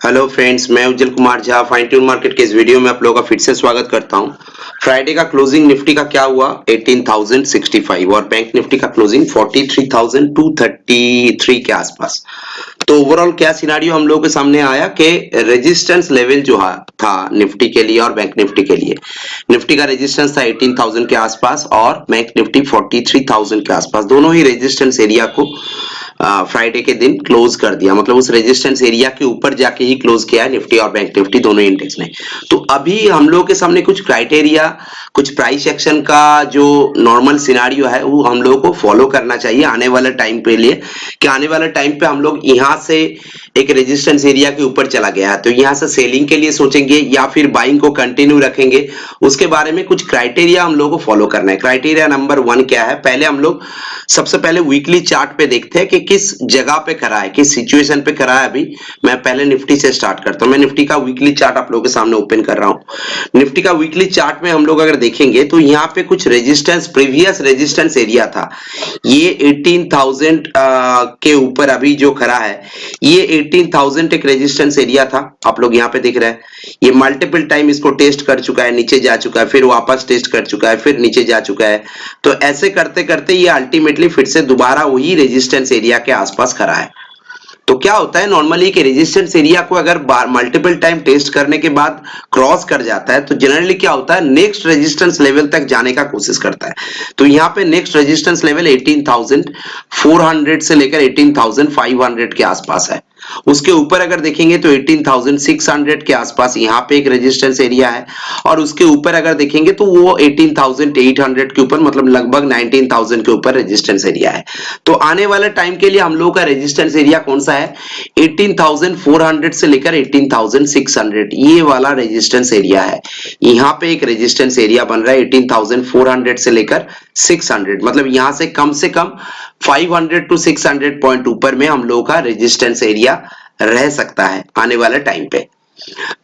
Hello friends, मैं Ujjwal Kumar Jha fine tune market के इस वीडियो में आप लोगों का फिर से स्वागत करता हूं। फ्राइडे का क्लोजिंग निफ्टी का क्या हुआ 18,065 और बैंक निफ्टी का क्लोजिंग 43,233 के आसपास। तो ओवरऑल क्या सिनारियो हम लोगों के सामने आया कि रेजिस्टेंस लेवल जो था निफ्टी के लिए और बैंक निफ्टी के लिए। निफ्टी का रेजिस्टेंस था 18,000 के आसपास और बैंक निफ्टी 43,000 के आसपास। दोनों ही रेजिस्टेंस एरिया को फ्राइडे के दिन क्लोज कर दिया, मतलब उस रेजिस्टेंस एरिया के ऊपर जाके ही क्लोज किया है निफ्टी और बैंक निफ्टी दोनों इंडेक्स ने। तो अभी हम लोगों के सामने कुछ क्राइटेरिया, कुछ प्राइस एक्शन का जो नॉर्मल सिनारियो है वो हम लोगों को फॉलो करना चाहिए आने वाले टाइम पे लिए कि आने वाले टाइम पे हम लोग यहाँ से एक रेजिस्टेंस एरिया के ऊपर चला गया है तो यहाँ से सेलिंग के लिए सोचेंगे या फिर बाइंग को कंटिन्यू रखेंगे, उसके बारे में कुछ क्राइटेरिया हम लोग को फॉलो करना है। क्राइटेरिया नंबर 1 क्या है? पहले हम लोग सबसे पहले वीकली चार्ट पे देखते हैं कि किस जगह पे खड़ा है, किस सिचुएशन पे खड़ा है। अभी मैं पहले निफ्टी से स्टार्ट करता हूं। मैं निफ्टी का वीकली चार्ट आप लोगों के सामने ओपन कर रहा हूं। निफ्टी का वीकली चार्ट में हम लोग अगर देखेंगे तो यहाँ पे कुछ रेजिस्टेंस, प्रीवियस रेजिस्टेंस एरिया था, ये 18,000 के ऊपर अभी जो खड़ा है ये 18,000 एक रेजिस्टेंस एरिया था। आप लोग यहाँ पे देख रहे हैं ये मल्टीपल टाइम इसको टेस्ट कर चुका है, नीचे जा चुका है, फिर वापस टेस्ट कर चुका है, फिर नीचे जा चुका है। तो ऐसे करते करते ये अल्टीमेटली फिर से दोबारा वही रेजिस्टेंस एरिया के आसपास खड़ा है। तो क्या होता है नॉर्मली कि रेजिस्टेंस एरिया को अगर मल्टीपल टाइम टेस्ट करने के बाद क्रॉस कर जाता है तो जनरली क्या होता है नेक्स्ट रेजिस्टेंस लेवल तक जाने का कोशिश करता है। तो यहाँ पे नेक्स्ट रेजिस्टेंस लेवल 18,400 से लेकर 18,500 के आसपास है। उसके ऊपर अगर देखेंगे तो 18,600 के आसपास यहाँ पे एक रेजिस्टेंस एरिया है और उसके ऊपर अगर देखेंगे तो वो 18,800 के ऊपर, मतलब लगभग 19,000 के ऊपर रेजिस्टेंस एरिया है। तो आने वाले टाइम के लिए हम लोगों का रेजिस्टेंस एरिया कौन सा है? 18,400 से लेकर 18,600, ये वाला रेजिस्टेंस एरिया है। यहाँ पे एक रेजिस्टेंस एरिया बन रहा है 18,400 से लेकर 600, मतलब यहाँ से कम 500 टू 600 पॉइंट ऊपर में हम लोगों का रेजिस्टेंस एरिया रह सकता है आने वाले टाइम पे।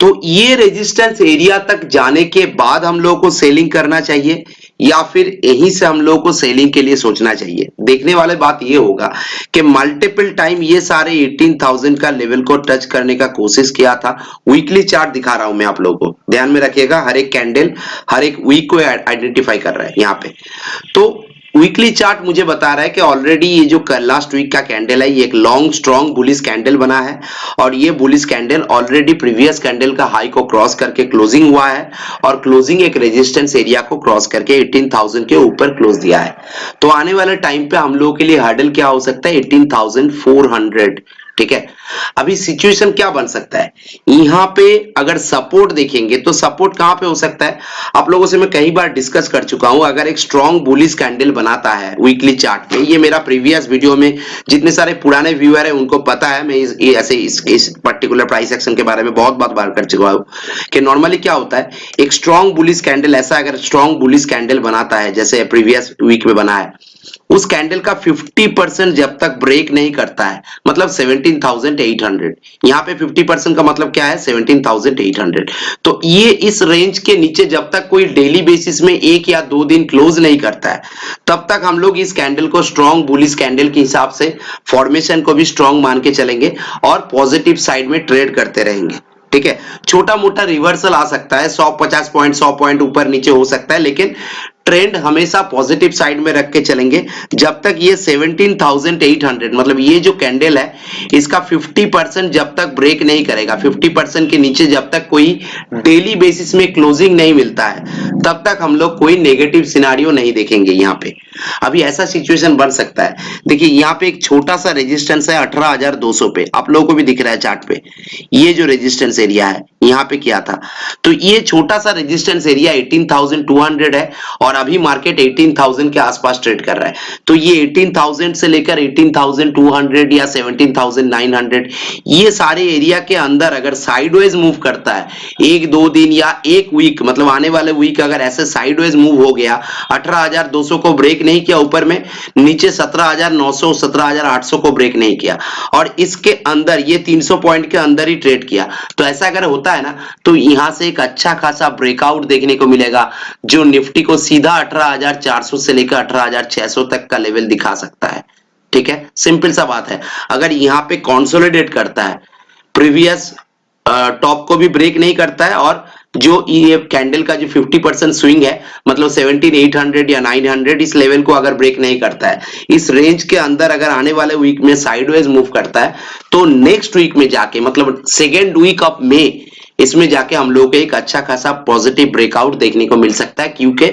तो ये रेजिस्टेंस एरिया तक जाने के बाद हम लोगों को सेलिंग करना चाहिए या फिर यहीं से हम लोगों को सेलिंग के लिए सोचना चाहिए। देखने वाले बात ये होगा कि मल्टीपल टाइम ये सारे 18,000 का लेवल को टच करने का कोशिश किया था। वीकली चार्ट दिखा रहा हूं मैं आप लोगों को, ध्यान में रखिएगा। हर एक कैंडल हर एक वीक को आइडेंटिफाई कर रहा है यहाँ पे। तो वीकली चार्ट मुझे बता रहा है कि ऑलरेडी ये जो लास्ट वीक का कैंडल है ये एक लॉन्ग स्ट्रॉन्ग बुलिश कैंडल बना है और ये bullish candle already previous candle का हाई को क्रॉस करके क्लोजिंग हुआ है और क्लोजिंग एक रेजिस्टेंस एरिया को क्रॉस करके 18,000 के ऊपर क्लोज दिया है। तो आने वाले टाइम पे हम लोगों के लिए हर्डल क्या हो सकता है? 18,400। ठीक है, अभी सिचुएशन क्या बन सकता है? यहाँ पे अगर सपोर्ट देखेंगे तो सपोर्ट कहां पे हो सकता है? आप लोगों से मैं कई बार डिस्कस कर चुका हूं। अगर एक स्ट्रॉन्ग बुलिश कैंडल बनाता है वीकली चार्ट पे, ये मेरा प्रीवियस वीडियो में जितने सारे पुराने व्यूअर है उनको पता है, मैं इस पर्टिकुलर प्राइस एक्शन के बारे में बहुत बार कर चुका हूं कि नॉर्मली क्या होता है एक स्ट्रॉन्ग बुलिश कैंडल, ऐसा अगर स्ट्रॉन्ग बुलिश कैंडल बनाता है जैसे प्रीवियस वीक में बना है, उस कैंडल का 50% जब तक ब्रेक नहीं करता है, मतलब 17,800। यहाँ पे 50% का मतलब क्या है? 17,800। तो ये इस रेंज के नीचे जब तक कोई डेली बेसिस में 1 या 2 दिन क्लोज नहीं करता है तब तक हम लोग इस कैंडल को स्ट्रॉन्ग बुलिश कैंडल के हिसाब से फॉर्मेशन को भी स्ट्रॉन्ग मान के चलेंगे और पॉजिटिव साइड में ट्रेड करते रहेंगे। ठीक है, छोटा मोटा रिवर्सल आ सकता है, 150 पॉइंट 100 पॉइंट ऊपर नीचे हो सकता है, लेकिन ट्रेंड हमेशा पॉजिटिव साइड में रख के चलेंगे जब तक ये 17,800, मतलब ये जो कैंडल है इसका 50% जब तक ब्रेक नहीं करेगा, 50% के नीचे जब तक कोई डेली बेसिस में क्लोजिंग नहीं मिलता है तब तक हम लोग कोई नेगेटिव सिनारियो नहीं देखेंगे। यहाँ पे अभी ऐसा सिचुएशन बन सकता है। देखिए यहाँ पे एक छोटा सा रेजिस्टेंस है 18,200 पे, आप लोगों को भी दिख रहा है चार्ट पे, ये जो रेजिस्टेंस एरिया है यहाँ पे किया था। तो ये छोटा सा रेजिस्टेंस एरिया 18,200 है और अभी मार्केट 18,000 के आसपास ट्रेड कर रहा है। तो ये 18,000 से लेकर 18,200 या 17,900, ये सारे एरिया के अंदर अगर साइडवेज मूव करता है 1-2 दिन या 1 वीक, मतलब आने वाले वीक अगर ऐसे साइडवेज मूव हो गया, 18,200 को ब्रेक नहीं किया ऊपर में, नीचे 17,900 17,800 को ब्रेक नहीं किया और इसके अंदर ये 300 पॉइंट के अंदर ही ट्रेड किया, तो ऐसा अगर होता है ना तो यहां से एक अच्छा खासा ब्रेकआउट देखने को मिलेगा जो निफ्टी को सीधा 18,400 से लेकर 18,600 तक का लेवल दिखा सकता है। ठीक है, सिंपल सा बात है। अगर यहाँ पे कंसोलिडेट करता है प्रीवियस टॉप को भी ब्रेक नहीं करता है और जो ये कैंडल का जो 50% स्विंग है मतलब 17800 या 900 इस लेवल को अगर ब्रेक नहीं करता है, इस रेंज के अंदर अगर आने वाले वीक में साइडवेज मूव करता है तो नेक्स्ट वीक में जाके मतलब सेकेंड वीक ऑफ मई इसमें जाके हम लोग को एक अच्छा खासा पॉजिटिव ब्रेकआउट देखने को मिल सकता है, क्योंकि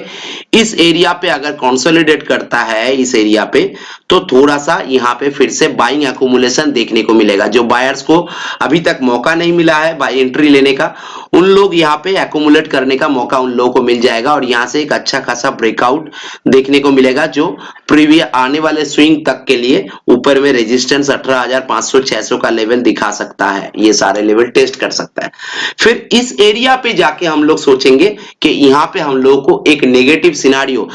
इस एरिया पे अगर कंसोलिडेट करता है इस एरिया पे तो थोड़ा सा यहाँ पे फिर से बाइंग एक्यूमुलेशन देखने को मिलेगा। जो बायर्स को अभी तक मौका नहीं मिला है बाय एंट्री लेने का, उन लोग यहाँ पे एक्यूमुलेट करने का मौका उन लोगों को मिल जाएगा और यहाँ से एक अच्छा खासा ब्रेकआउट देखने को मिलेगा जो प्रीवियस आने वाले स्विंग तक के लिए ऊपर में रेजिस्टेंस 18,500-600 का लेवल दिखा सकता है, ये सारे लेवल टेस्ट कर सकता है। फिर इस एरिया पे जाके हम लोग सोचेंगे कि यहाँ पे हम लोगों को एक नेगेटिव सिनारियो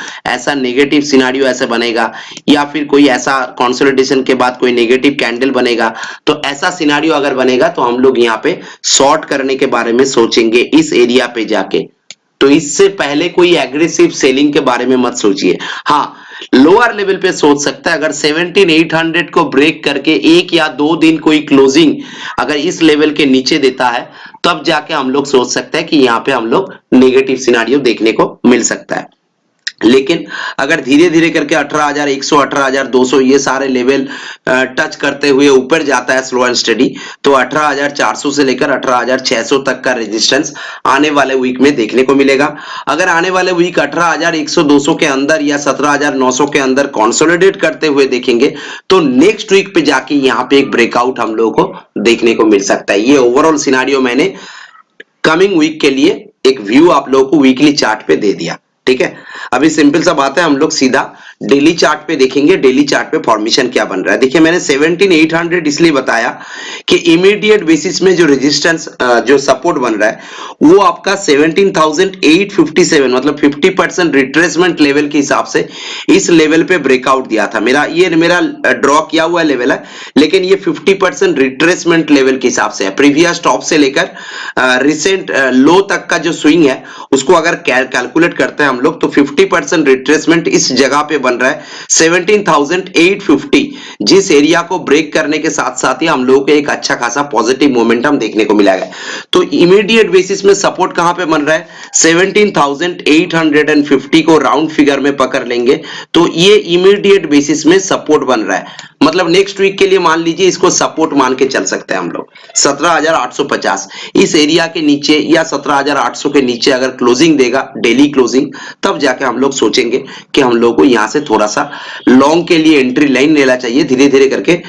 ऐसा बनेगा या फिर कोई ऐसा कंसोलिडेशन के बाद कोई नेगेटिव कैंडल बनेगा, तो ऐसा सिनारियो अगर बनेगा तो हम लोग यहाँ पे शॉर्ट करने के बारे में सोचेंगे इस एरिया पे जाके। तो इससे पहले कोई एग्रेसिव सेलिंग के बारे में मत सोचिए। हाँ, लोअर लेवल पे सोच सकता है अगर 17,800 को ब्रेक करके एक या दो दिन कोई क्लोजिंग अगर इस लेवल के नीचे देता है तब जाके हम लोग सोच सकते हैं कि यहाँ पे हम लोग नेगेटिव सिनारियो देखने को मिल सकता है। लेकिन अगर धीरे धीरे करके 18,100 18,200 ये सारे लेवल टच करते हुए ऊपर जाता है स्लो एंड स्टडी, तो 18,400 से लेकर 18,600 तक का रेजिस्टेंस आने वाले वीक में देखने को मिलेगा। अगर आने वाले वीक 18,100 200 के अंदर या 17,900 के अंदर कंसोलिडेट करते हुए देखेंगे तो नेक्स्ट वीक पे जाके यहाँ पे एक ब्रेकआउट हम लोगों को देखने को मिल सकता है। ये ओवरऑल सिनारियो मैंने कमिंग वीक के लिए एक व्यू आप लोगों को वीकली चार्ट पे दे दिया, ठीक है। अभी सिंपल सा बात है, हम लोग सीधा डेली चार्ट पे देखेंगे। डेली चार्ट पे फॉर्मेशन क्या बन रहा है देखिए, मैंने 17,800 इसलिए बताया कि इमीडिएट बेसिस में जो रेजिस्टेंस जो सपोर्ट बन रहा है वो आपका 17,857 मतलब 50% रिट्रेसमेंट लेवल के हिसाब से इस लेवल पे ब्रेकआउट दिया था। मेरा ड्रॉ किया हुआ लेवल है, लेकिन ये 50% रिट्रेसमेंट लेवल के हिसाब से है। प्रीवियस टॉप से लेकर रिसेंट लो तक का जो स्विंग है उसको अगर कैलकुलेट करते हैं हम लोग तो 50% रिट्रेसमेंट इस जगह पे बन रहा है 17,850। जिस एरिया को ब्रेक करने के साथ साथ ही हम लोगों को एक अच्छा खासा पॉजिटिव मोमेंटम देखने को मिला है। तो इमीडिएट बेसिस में सपोर्ट कहां पे बन रहा है 17,850 को राउंड फिगर में पकड़ लेंगे तो ये इमीडिएट बेसिस में सपोर्ट बन रहा है। मतलब नेक्स्ट वीक के लिए मान लीजिए इसको सपोर्ट मान के चल सकते हैं हम लोग 17,850 इस एरिया के नीचे या 17,800 के नीचे अगर क्लोजिंग देगा डेली क्लोजिंग, तब जाके हम लोग सोचेंगे कि हम लोग को यहां से थोड़ा सा लॉन्ग के लिए एंट्री लाइन लेना चाहिए, धीरे धीरे करके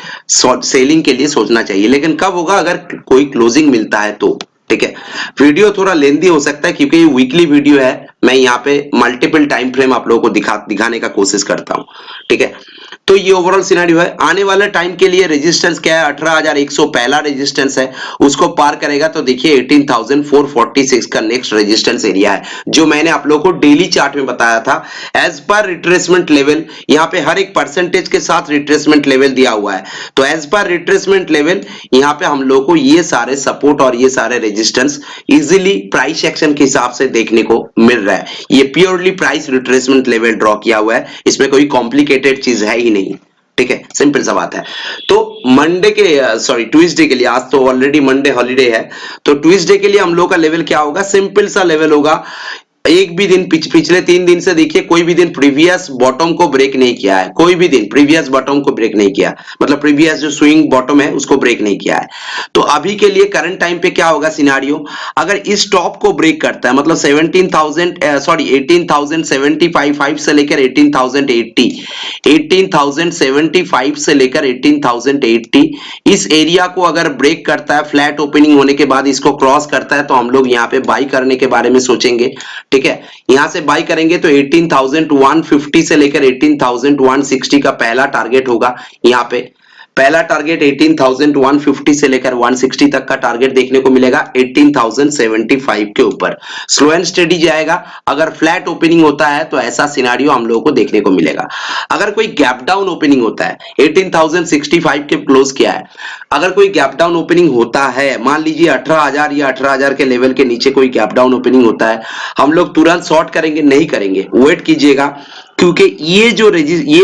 सेलिंग के लिए सोचना चाहिए। लेकिन कब होगा अगर कोई क्लोजिंग मिलता है तो, ठीक है। वीडियो थोड़ा लेंदी हो सकता है क्योंकि ये वीकली वीडियो है, मैं यहाँ पे मल्टीपल टाइम फ्रेम आप लोगों को दिखाने का कोशिश करता हूं, ठीक है। तो ये ओवरऑल सिनेरियो है। आने वाले टाइम के लिए रेजिस्टेंस क्या है 18,100 पहला रेजिस्टेंस है, उसको पार करेगा तो देखिए 18,446 का नेक्स्ट रेजिस्टेंस एरिया है जो मैंने आप लोगों को डेली चार्ट में बताया था। एज पर रिट्रेसमेंट लेवल यहाँ पे हर एक परसेंटेज के साथ रिट्रेसमेंट लेवल दिया हुआ है, तो एज पर रिट्रेसमेंट लेवल यहाँ पे हम लोग को ये सारे सपोर्ट और ये सारे रेजिस्टेंस इजीली प्राइस एक्शन के हिसाब से देखने को मिल रहा है। ये purely price retracement level draw किया हुआ है, इसमें कोई कॉम्प्लिकेटेड चीज है ही नहीं, ठीक है, सिंपल सा बात है। तो मंडे के ट्यूसडे के लिए, आज तो ऑलरेडी मंडे हॉलीडे है, तो ट्यूसडे के लिए हम लोग का लेवल क्या होगा, सिंपल सा लेवल होगा। एक भी दिन पिछले 3 दिन से देखिए कोई भी दिन प्रीवियस बॉटम को ब्रेक नहीं किया है, कोई भी दिन प्रीवियस बॉटम को ब्रेक नहीं किया, मतलब प्रीवियस जो स्विंग बॉटम है उसको ब्रेक नहीं किया है। तो अभी के लिए करंट टाइम पे क्या होगा सिनारियो, अगर इस टॉप को ब्रेक करता है मतलब 18,075 से लेकर 18,075 से लेकर 18,080 इस एरिया को अगर ब्रेक करता है, फ्लैट ओपनिंग होने के बाद इसको क्रॉस करता है तो हम लोग यहाँ पे बाई करने के बारे में सोचेंगे, ठीक है। यहां से बाई करेंगे तो 18,150 से लेकर 18,160 का पहला टारगेट होगा। यहां पे पहला टारगेट 18,150 से लेकर 160 तक का टारगेट देखने को मिलेगा 18,075 के ऊपर। स्लो एंड स्टेडी जाएगा, अगर फ्लैट ओपनिंग होता है तो ऐसा सिनारियो हम लोगों को देखने को मिलेगा। अगर कोई गैप डाउन ओपनिंग होता है 18,065 के क्लोज किया है, अगर कोई गैप डाउन ओपनिंग होता है, मान लीजिए 18,000 या 18,000 के लेवल के नीचे कोई गैप डाउन ओपनिंग होता है, हम लोग तुरंत शॉर्ट करेंगे नहीं करेंगे, वेट कीजिएगा, क्योंकि ये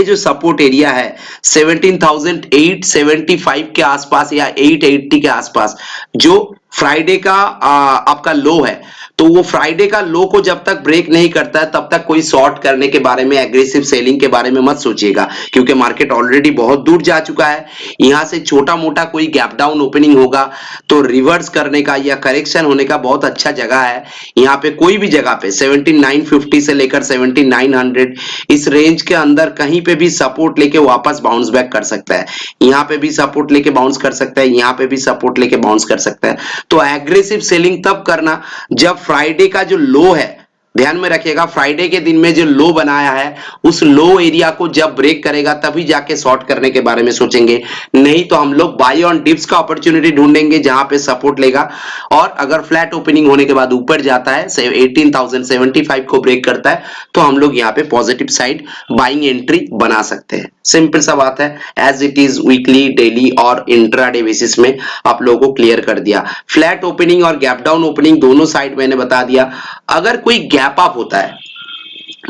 जो सपोर्ट एरिया है 17,875 के आसपास या 880 के आसपास जो फ्राइडे का आपका लो है, तो वो फ्राइडे का लो को जब तक ब्रेक नहीं करता है तब तक कोई शॉर्ट करने के बारे में, एग्रेसिव सेलिंग के बारे में मत सोचिएगा, क्योंकि मार्केट ऑलरेडी बहुत दूर जा चुका है। यहां से छोटा मोटा कोई गैप डाउन ओपनिंग होगा तो रिवर्स करने का या करेक्शन होने का बहुत अच्छा जगह है। यहाँ पे कोई भी जगह पे 17,950 से लेकर 17,900 इस रेंज के अंदर कहीं पे भी सपोर्ट लेके वापस बाउंस बैक कर सकता है। यहाँ पे भी सपोर्ट लेके बाउंस कर सकता है, यहाँ पे भी सपोर्ट लेके बाउंस कर सकता है। तो एग्रेसिव सेलिंग तब करना जब फ्राइडे का जो लो है, ध्यान में रखिएगा, फ्राइडे के दिन में जो लो बनाया है उस लो एरिया को जब ब्रेक करेगा तभी जाके शॉर्ट करने के बारे में सोचेंगे। नहीं तो हम लोग बाय ऑन डिप्स का अपॉर्चुनिटी ढूंढेंगे जहां पे सपोर्ट लेगा, और अगर फ्लैट ओपनिंग होने के बाद ऊपर जाता है 18,075 को ब्रेक करता है तो हम लोग यहाँ पे पॉजिटिव साइड बाइंग एंट्री बना सकते हैं। सिंपल सा बात है, as it is weekly, daily और इंट्राडे बेसिस में आप लोगों को क्लियर कर दिया। फ्लैट ओपनिंग और गैप डाउन ओपनिंग दोनों साइड मैंने बता दिया। अगर कोई गैप अप होता है,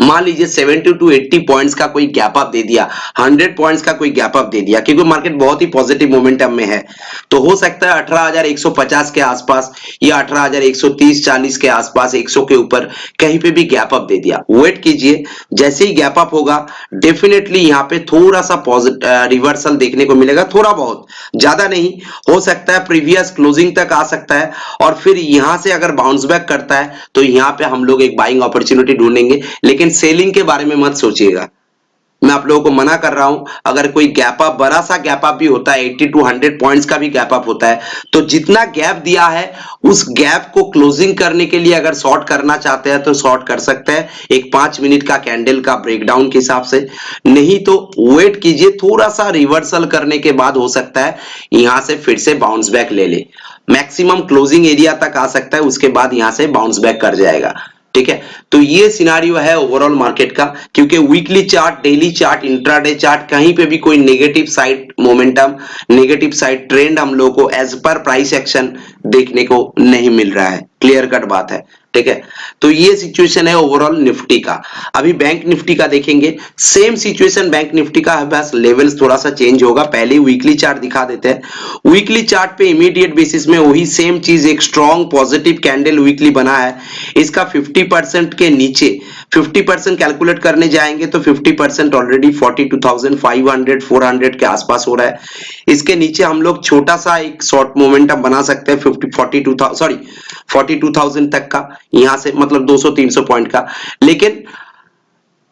मान लीजिए 70 टू 80 पॉइंट्स का कोई गैप अप दे दिया, 100 पॉइंट्स का कोई गैप अप दे दिया, क्योंकि मार्केट बहुत ही पॉजिटिव मोमेंटम में है, तो हो सकता है 18,150 के आसपास या 18,130-40 के आसपास, 100 के ऊपर कहीं पे भी गैप अप दे दिया। वेट कीजिए, जैसे ही गैप अप होगा डेफिनेटली यहाँ पे थोड़ा सा रिवर्सल देखने को मिलेगा, थोड़ा बहुत, ज्यादा नहीं, हो सकता है प्रीवियस क्लोजिंग तक आ सकता है, और फिर यहां से अगर बाउंस बैक करता है तो यहाँ पे हम लोग एक बाइंग अपॉर्चुनिटी ढूंढेंगे। लेकिन सेलिंग के बारे में मत सोचिएगा, मैं आप लोगों को मना कर रहा हूं। अगर कोई गैप अप, बड़ा सा गैप अप भी होता है, 80 टू 100 पॉइंट्स का भी गैप अप होता है, तो जितना गैप दिया है उस गैप को क्लोजिंग करने के लिए अगर शॉर्ट करना चाहते हैं तो शॉर्ट कर सकते हैं, एक 5 मिनट का कैंडल का ब्रेकडाउन के हिसाब से। नहीं तो वेट कीजिए, थोड़ा सा रिवर्सल करने के बाद हो सकता है यहां से फिर से बाउंस बैक ले ले, मैक्सिमम क्लोजिंग एरिया तक आ सकता है, उसके बाद यहां से बाउंस बैक कर जाएगा। ठीक है, तो ये सिनारियो है ओवरऑल मार्केट का, क्योंकि weekly chart, daily chart, intraday chart, कहीं पे भी कोई negative side momentum, negative side trend हम लोग को एज पर प्राइस एक्शन देखने को नहीं मिल रहा है। क्लियर कट बात है, ठीक है। तो ये सिचुएशन है ओवरऑल निफ्टी का। अभी बैंक निफ्टी का देखेंगे, सेम सिचुएशन बैंक निफ्टी का है, बस लेवल्स थोड़ा सा चेंज होगा। पहले वीकली चार्ट दिखा देते हैं। वीकली चार्ट पे इमीडिएट बेसिस में वही सेम चीज, एक स्ट्रॉन्ग पॉजिटिव कैंडल वीकली बना है। इसका 50% के नीचे, 50% कैलकुलेट करने जाएंगे तो 50% ऑलरेडी 42,500 400 के आसपास हो रहा है। इसके नीचे हम लोग छोटा सा एक शॉर्ट मोमेंटम बना सकते हैं 42,000 तक का, यहां से मतलब 200-300 पॉइंट का। लेकिन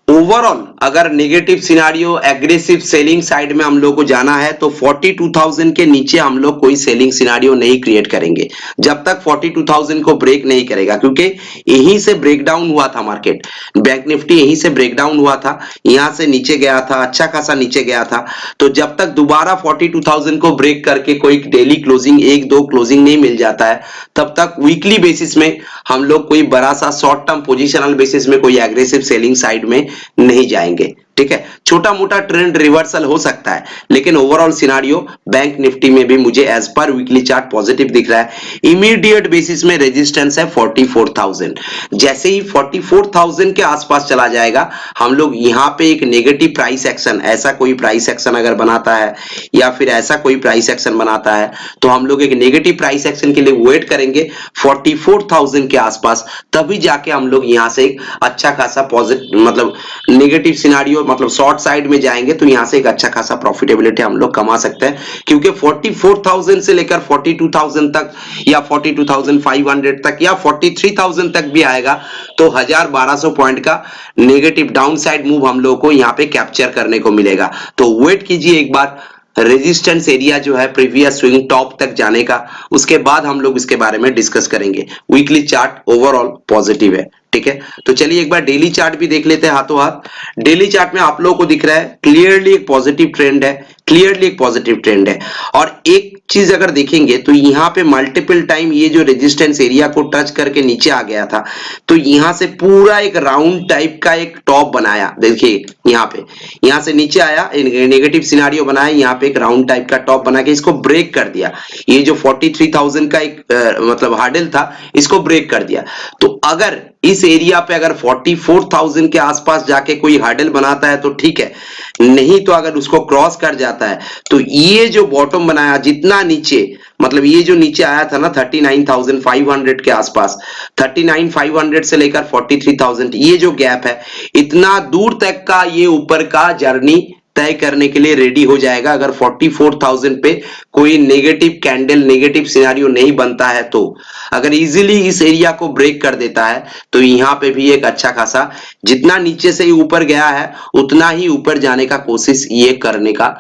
ओवरऑल अगर negative scenario, aggressive selling side में हम लोग को जाना है तो 42,000 के नीचे हम लोग कोई सेलिंग सिनारियो नहीं क्रिएट करेंगे जब तक 42,000 को ब्रेक नहीं करेगा, क्योंकि यहीं से ब्रेकडाउन हुआ था मार्केट। बैंक निफ्टी यहीं से ब्रेकडाउन हुआ था, यहां से नीचे गया था, अच्छा खासा नीचे गया था। तो जब तक दोबारा 42,000 को ब्रेक करके कोई डेली क्लोजिंग, 1-2 क्लोजिंग नहीं मिल जाता है, तब तक वीकली बेसिस में हम लोग कोई बड़ा सा शॉर्ट टर्म पोजिशनल बेसिस में कोई एग्रेसिव सेलिंग साइड में नहीं जाएंगे। ठीक है, छोटा मोटा ट्रेंड रिवर्सल हो सकता है, लेकिन ओवरऑल सिनारियो बैंक निफ्टी में भी मुझे as per weekly chart positive दिख रहा है। इमीडिएट बेसिस में रेजिस्टेंस है 44,000। जैसे ही 44,000 के आसपास चला जाएगा, हम लोग यहां पे एक नेगेटिव प्राइस एक्शन, ऐसा कोई प्राइस एक्शन अगर बनाता है या फिर ऐसा कोई प्राइस एक्शन बनाता है तो हम लोग एक नेगेटिव प्राइस एक्शन के लिए वेट करेंगे 44,000 के आसपास, तभी जाके हम लोग यहां से एक अच्छा खासा पॉजिटिव, मतलब नेगेटिव सिनारियो, मतलब शॉर्ट साइड में जाएंगे तो यहां से एक अच्छा खासा प्रॉफिटेबिलिटी हम लोग कमा सकते हैं। क्योंकि 44,000 से लेकर 42,000 तक या 42,500 तक या 43,000 तक भी आएगा तो 1,000-1,200 पॉइंट का नेगेटिव डाउन साइड मूव हम लोग को यहां पे कैप्चर करने को मिलेगा। तो वेट कीजिए एक बार रेजिस्टेंस एरिया जो है प्रीवियस स्विंग टॉप तक जाने का, उसके बाद हम लोग इसके बारे में डिस्कस करेंगे। वीकली चार्ट ओवरऑल पॉजिटिव है, ठीक है। तो चलिए एक बार डेली चार्ट भी देख लेते हैं हाथों हाथ। डेली चार्ट में आप लोगों को दिख रहा है क्लियरली एक पॉजिटिव ट्रेंड है, क्लियरली एक पॉजिटिव ट्रेंड है। और एक चीज अगर देखेंगे तो यहां पे मल्टीपल टाइम ये जो रेजिस्टेंस एरिया को टच करके नीचे आ गया था, तो यहां से पूरा एक राउंड टाइप का एक टॉप बनाया। देखिए यहां पे, यहां से नीचे आया, नेगेटिव सिनारियो बनाया, यहां पे एक राउंड टाइप का टॉप बना के इसको ब्रेक कर दिया। ये जो 43,000 का एक मतलब हार्डल था, इसको ब्रेक कर दिया। तो अगर इस एरिया पे अगर 44,000 के आसपास जाके कोई हार्डल बनाता है तो ठीक है, नहीं तो अगर उसको क्रॉस कर जाता है तो ये जो बॉटम बनाया, जितना इतना नीचे, मतलब ये जो नीचे आया था ना 39,500 के आसपास, 39,500 से लेकर 43,000, ये जो गैप है इतना दूर तक का ये ऊपर का जर्नी तय करने के लिए रेडी हो जाएगा अगर 44,000 पे कोई नेगेटिव कैंडल, नेगेटिव सिनेरियो नहीं बनता है। तो अगर इजीली इस एरिया को ब्रेक कर देता है तो यहाँ पे भी एक अच्छा खासा, जितना नीचे से ऊपर गया है उतना ही ऊपर जाने का कोशिश ये करने का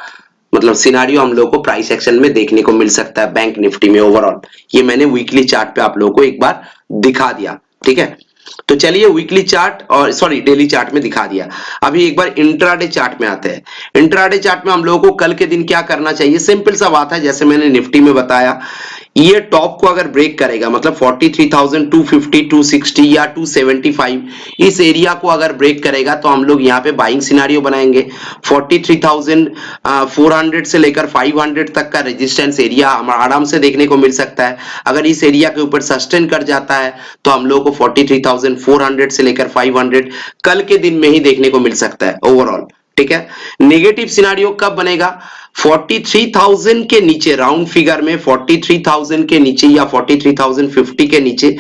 मतलब सिनारियो हम लोग को प्राइस एक्शन में देखने को मिल सकता है बैंक निफ्टी में ओवरऑल। ये मैंने वीकली चार्ट पे आप लोगों को एक बार दिखा दिया, ठीक है। तो चलिए वीकली चार्ट और सॉरी डेली चार्ट में दिखा दिया। अभी एक बार इंट्राडे चार्ट में आते हैं। इंट्राडे चार्ट में हम लोगों को कल के दिन क्या करना चाहिए, सिंपल सा बात है, जैसे मैंने निफ्टी में बताया, ये टॉप को अगर ब्रेक करेगा मतलब 43,250, 260 या 275 इस एरिया को अगर ब्रेक करेगा तो हम लोग यहाँ पे बाइंग सिनारियो बनाएंगे। 43,400 से लेकर 500 तक का रेजिस्टेंस एरिया आराम से देखने को मिल सकता है। अगर इस एरिया के ऊपर सस्टेन कर जाता है तो हम लोग को 43,400 से लेकर 500 कल के दिन में ही देखने को मिल सकता है ओवरऑल, ठीक है। नेगेटिव सिनारियो कब बनेगा, 43,000 के नीचे, राउंड फिगर में 43,000 के नीचे या 43,050 के नीचे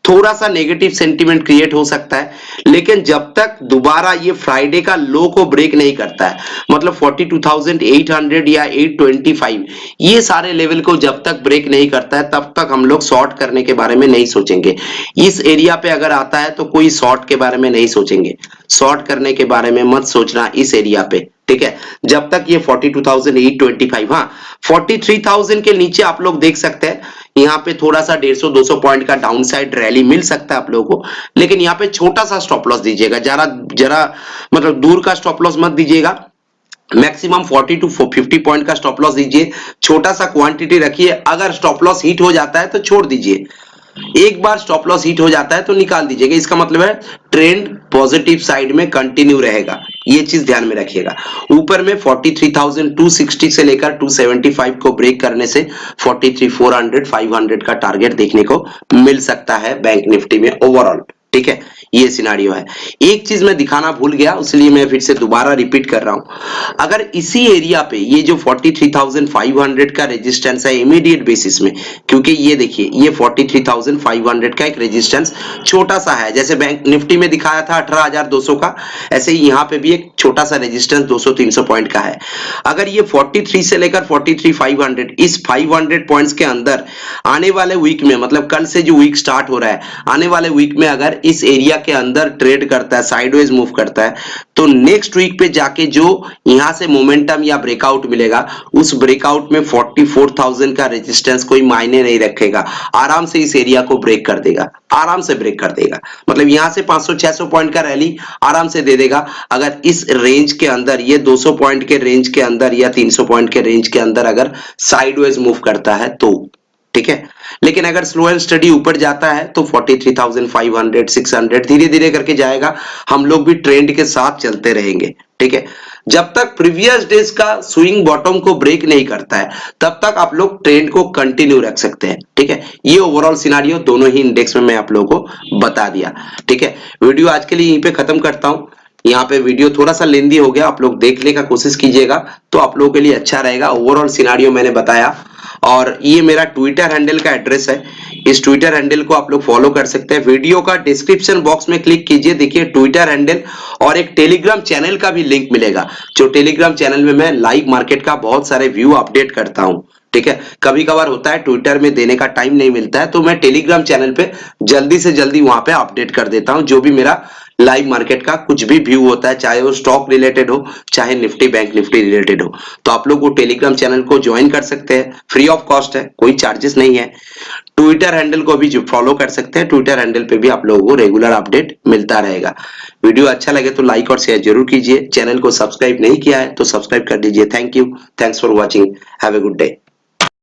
थोड़ा सा नेगेटिव सेंटीमेंट क्रिएट हो सकता है। लेकिन जब तक दोबारा ये फ्राइडे का लो को ब्रेक नहीं करता है, मतलब 42,800 या 825 ये सारे लेवल को जब तक ब्रेक नहीं करता है तब तक हम लोग शॉर्ट करने के बारे में नहीं सोचेंगे। इस एरिया पे अगर आता है तो कोई शॉर्ट के बारे में नहीं सोचेंगे, शॉर्ट करने के बारे में मत सोचना इस एरिया पे, ठीक है। जब तक ये 42,825, हाँ 43,000 के नीचे आप लोग देख सकते हैं यहाँ पे थोड़ा सा 150-200 पॉइंट का डाउन साइड रैली मिल सकता है आप लोगों को, लेकिन यहाँ पे छोटा सा स्टॉप लॉस दीजिएगा, जरा मतलब दूर का स्टॉप लॉस मत दीजिएगा। मैक्सिमम 40 to 50 पॉइंट का स्टॉप लॉस दीजिए, छोटा सा क्वांटिटी रखिए। अगर स्टॉप लॉस हिट हो जाता है तो छोड़ दीजिए, एक बार स्टॉप लॉस हिट हो जाता है तो निकाल दीजिएगा। इसका मतलब है ट्रेंड पॉजिटिव साइड में कंटिन्यू रहेगा, ये चीज ध्यान में रखिएगा। ऊपर में 43,260 से लेकर 275 को ब्रेक करने से 43,400, 500 का टारगेट देखने को मिल सकता है बैंक निफ्टी में ओवरऑल, ठीक है। ये सिनारियो है। एक चीज मैं दिखाना भूल गया, इसलिए मैं फिर से दोबारा रिपीट कर रहा हूं। अगर इसी एरिया पे ये जो 43,500 का रेजिस्टेंस है इमीडिएट बेसिस में, क्योंकि ये देखिए ये 43,500 का एक रेजिस्टेंस छोटा सा है, जैसे बैंक निफ्टी में दिखाया था 18,200 का, ऐसे ही यहाँ पे भी एक छोटा सा रेजिस्टेंस 200-300 पॉइंट का है। अगर ये 43 से लेकर 43,500 इस 500 पॉइंट्स के अंदर आने वाले वीक में, मतलब कल से जो वीक स्टार्ट हो रहा है, आने वाले वीक में अगर इस एरिया के अंदर ट्रेड करता है, साइडवेज मूव करता है, तो नेक्स्ट वीक पे जाके जो यहां से मोमेंटम या ब्रेकआउट मिलेगा, उस ब्रेकआउट में 44,000 का रेजिस्टेंस कोई मायने नहीं रखेगा, आराम से इस एरिया को ब्रेक कर देगा, आराम से ब्रेक कर देगा। मतलब यहां से 500-600 पॉइंट का रैली आराम से दे देगा अगर इस रेंज के अंदर, ये 200 पॉइंट के रेंज के अंदर या 300 पॉइंट के रेंज के अंदर अगर साइडवेज मूव करता है तो, ठीक है। लेकिन अगर स्लो एंड स्टडी ऊपर जाता है तो 43,500, 600 धीरे धीरे करके जाएगा, हम लोग भी ट्रेंड के साथ चलते रहेंगे, ठीक है। जब तक प्रीवियस डेज का स्विंग बॉटम को ब्रेक नहीं करता है तब तक आप लोग ट्रेंड को कंटिन्यू रख सकते हैं, ठीक है। ये ओवरऑल सिनारियो दोनों ही इंडेक्स में मैं आप लोगों को बता दिया, ठीक है। वीडियो आज के लिए यहीं पे खत्म करता हूं। यहाँ पे वीडियो थोड़ा सा लेंदी हो गया, आप लोग देखने का कोशिश कीजिएगा तो आप लोगों के लिए अच्छा रहेगा। ओवरऑल सिनारियो मैंने बताया, और ये मेरा ट्विटर हैंडल का एड्रेस है, इस ट्विटर हैंडल को आप लोग फॉलो कर सकते हैं। वीडियो का डिस्क्रिप्शन बॉक्स में क्लिक कीजिए, देखिए ट्विटर हैंडल और एक टेलीग्राम चैनल का भी लिंक मिलेगा, जो टेलीग्राम चैनल में मैं लाइव मार्केट का बहुत सारे व्यू अपडेट करता हूं, ठीक है। कभी कभार होता है ट्विटर में देने का टाइम नहीं मिलता है, तो मैं टेलीग्राम चैनल पे जल्दी से जल्दी वहां पे अपडेट कर देता हूं, जो भी मेरा लाइव मार्केट का कुछ भी व्यू होता है, चाहे वो स्टॉक रिलेटेड हो, चाहे निफ्टी बैंक निफ्टी रिलेटेड हो। तो आप लोग वो टेलीग्राम चैनल को ज्वाइन कर सकते हैं, फ्री ऑफ कॉस्ट है, कोई चार्जेस नहीं है। ट्विटर हैंडल को भी जो फॉलो कर सकते हैं, ट्विटर हैंडल पे भी आप लोगों को रेगुलर अपडेट मिलता रहेगा। वीडियो अच्छा लगे तो लाइक और शेयर जरूर कीजिए। चैनल को सब्सक्राइब नहीं किया है तो सब्सक्राइब कर दीजिए। Thank you, thanks for watching, have a good day.